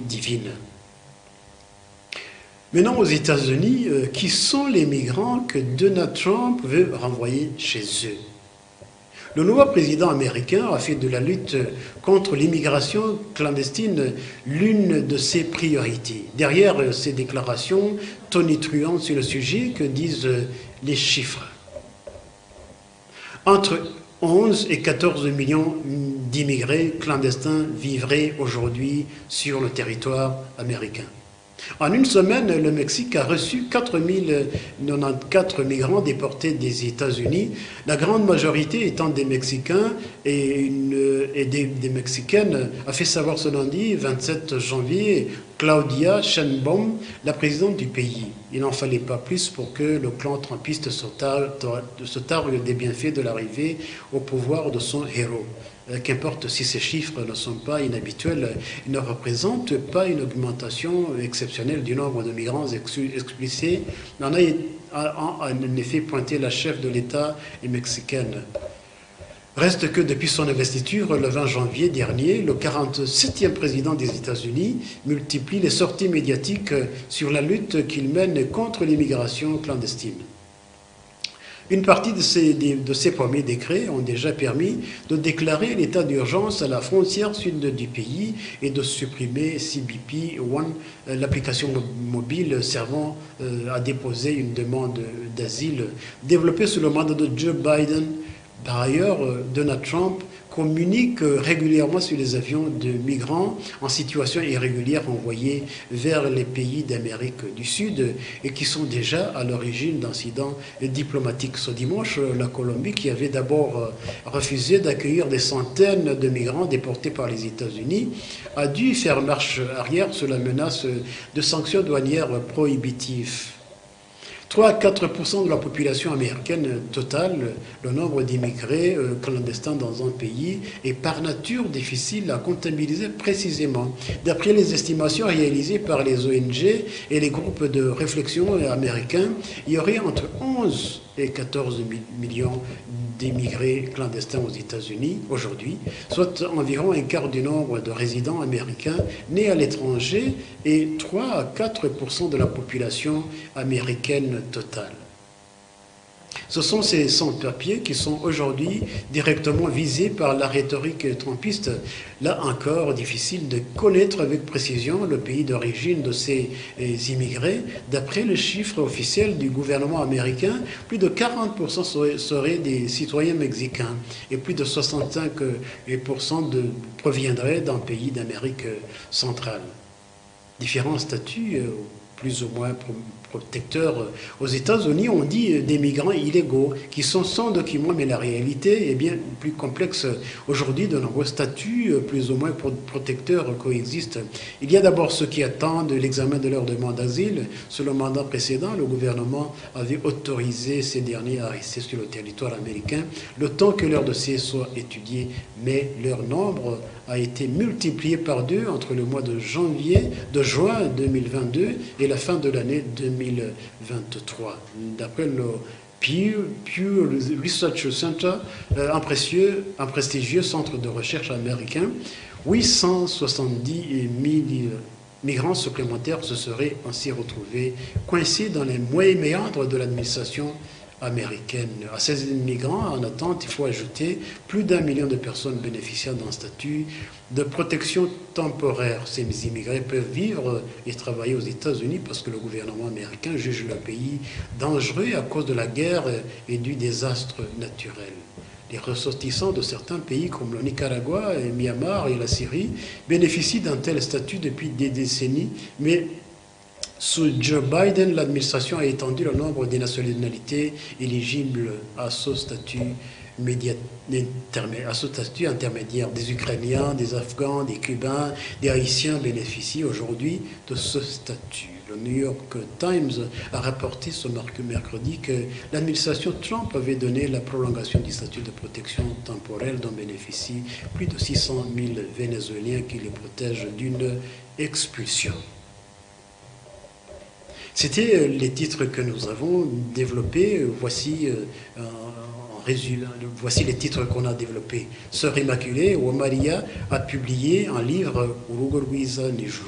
divine. Maintenant, aux États-Unis, qui sont les migrants que Donald Trump veut renvoyer chez eux? Le nouveau président américain a fait de la lutte contre l'immigration clandestine l'une de ses priorités. Derrière ces déclarations tonitruantes sur le sujet, que disent les chiffres? Entre 11 et 14 millions d'immigrés clandestins vivraient aujourd'hui sur le territoire américain. En une semaine, le Mexique a reçu 4094 migrants déportés des États-Unis, la grande majorité étant des Mexicains et des Mexicaines, a fait savoir ce lundi 27 janvier Claudia Sheinbaum, la présidente du pays. Il n'en fallait pas plus pour que le clan trumpiste se targue des bienfaits de l'arrivée au pouvoir de son héros. Qu'importe si ces chiffres ne sont pas inhabituels, ils ne représentent pas une augmentation exceptionnelle du nombre de migrants expulsés. En effet pointé la chef de l'État mexicaine. Reste que depuis son investiture, le 20 janvier dernier, le 47e président des États-Unis multiplie les sorties médiatiques sur la lutte qu'il mène contre l'immigration clandestine. Une partie de ces premiers décrets ont déjà permis de déclarer l'état d'urgence à la frontière sud du pays et de supprimer CBP One, l'application mobile servant à déposer une demande d'asile développée sous le mandat de Joe Biden. Par ailleurs, Donald Trump communique régulièrement sur les avions de migrants en situation irrégulière envoyés vers les pays d'Amérique du Sud et qui sont déjà à l'origine d'incidents diplomatiques. Ce dimanche, la Colombie, qui avait d'abord refusé d'accueillir des centaines de migrants déportés par les États-Unis, a dû faire marche arrière sous la menace de sanctions douanières prohibitives. 3 à 4% de la population américaine totale, le nombre d'immigrés clandestins dans un pays, est par nature difficile à comptabiliser précisément. D'après les estimations réalisées par les ONG et les groupes de réflexion américains, il y aurait entre 11 et 14 millions d'immigrés clandestins aux États-Unis aujourd'hui, soit environ un quart du nombre de résidents américains nés à l'étranger et 3 à 4% de la population américaine totale. Ce sont ces sans-papiers qui sont aujourd'hui directement visés par la rhétorique trumpiste. Là encore, difficile de connaître avec précision le pays d'origine de ces immigrés. D'après le chiffre officiel du gouvernement américain, plus de 40% seraient des citoyens mexicains et plus de 65% proviendraient d'un pays d'Amérique centrale. Différents statuts, plus ou moins protecteurs aux États-Unis, on dit des migrants illégaux qui sont sans documents, mais la réalité est bien plus complexe. Aujourd'hui, de nombreux statuts plus ou moins protecteurs coexistent. Il y a d'abord ceux qui attendent l'examen de leur demande d'asile. Sous le mandat précédent, le gouvernement avait autorisé ces derniers à rester sur le territoire américain le temps que leur dossier soit étudié, mais leur nombre a été multiplié par 2 entre le mois de juin 2022 et la fin de l'année 2023. D'après le Pew Research Center, un prestigieux centre de recherche américain, 870 000 migrants supplémentaires se seraient ainsi retrouvés coincés dans les méandres de l'administration américaine. À ces migrants en attente, il faut ajouter plus d'1 million de personnes bénéficiant d'un statut de protection temporaire. Ces immigrés peuvent vivre et travailler aux États-Unis parce que le gouvernement américain juge le pays dangereux à cause de la guerre et du désastre naturel. Les ressortissants de certains pays comme le Nicaragua, le Myanmar et la Syrie bénéficient d'un tel statut depuis des décennies, mais sous Joe Biden, l'administration a étendu le nombre des nationalités éligibles à ce statut intermédiaire. Des Ukrainiens, des Afghans, des Cubains, des Haïtiens bénéficient aujourd'hui de ce statut. Le New York Times a rapporté ce mercredi que l'administration Trump avait donné la prolongation du statut de protection temporelle dont bénéficient plus de 600 000 Vénézuéliens qui les protègent d'une expulsion. C'était les titres que nous avons développés. Voici les titres qu'on a développés. Sœur Immaculée, Maria a publié un livre, Urugo Rwiza Nijuru.